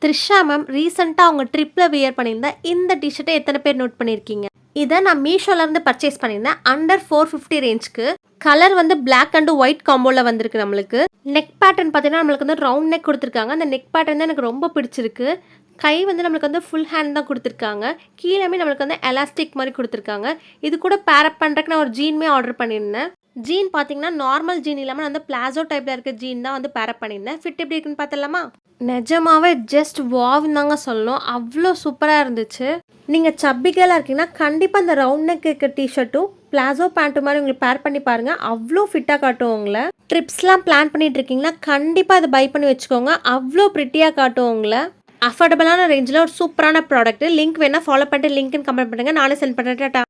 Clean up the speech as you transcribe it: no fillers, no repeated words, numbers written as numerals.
Trisha ma'am ரீசெண்டாக அவங்க ட்ரிப்பில் வியர் பண்ணியிருந்தா இந்த டிஷர்ட்டை எத்தனை பேர் நோட் பண்ணியிருக்கீங்க? இதை நான் மீஷோலேருந்து பர்ச்சேஸ் பண்ணியிருந்தேன். அண்டர் 450 ரேஞ்சுக்கு. கலர் வந்து பிளாக் அண்ட் ஒயிட் காம்போவில் வந்திருக்கு நம்மளுக்கு. நெக் பேட்டர்ன் பார்த்தீங்கன்னா நம்மளுக்கு வந்து ரவுண்ட் நெக் கொடுத்துருக்காங்க. அந்த நெக் பேட்டர்ன் தான் எனக்கு ரொம்ப பிடிச்சிருக்கு. கை வந்து நம்மளுக்கு வந்து ஃபுல் ஹேண்ட் தான் கொடுத்துருக்காங்க. கீழேயுமே நம்மளுக்கு வந்து எலாஸ்டிக் மாதிரி கொடுத்துருக்காங்க. இது கூட பேரப் பண்ணுறதுக்கு நான் ஒரு ஜீனுமே ஆர்டர் பண்ணியிருந்தேன். ஜீன் பார்த்தீங்கன்னா நார்மல் ஜீன் இல்லாமல் நான் வந்து பிளாசோ டைப்பில் இருக்க ஜீன் தான் வந்து பேரப் பண்ணியிருந்தேன். ஃபிட் எப்படி இருக்குன்னு பார்த்தலாமா? நிஜமாவே ஜஸ்ட் வாவ்னு தாங்க சொல்லணும். அவ்வளோ சூப்பராக இருந்துச்சு. நீங்கள் சப்பிகளாக இருக்கீங்கன்னா கண்டிப்பாக இந்த ரவுண்ட் நெக் இருக்க டிஷர்ட்டும் பிளாசோ பேண்ட்டு மாதிரி உங்களுக்கு பேர் பண்ணி பாருங்கள். அவ்வளோ ஃபிட்டாக காட்டும் உங்களை. ட்ரிப்ஸ்லாம் பிளான் பண்ணிட்டு இருக்கீங்கன்னா கண்டிப்பாக அதை பை பண்ணி வச்சுக்கோங்க. அவ்வளோ ப்ரிட்டியாக காட்டும் உங்களை. அஃபோர்டபுளான ரேஞ்சில் ஒரு சூப்பரான ப்ராடக்ட். லிங்க் வேணால் ஃபாலோ பண்ணிட்டு லிங்க்னு கமெண்ட் பண்ணுங்கள். நானே சென்ட் பண்ணுறேன். டாடா.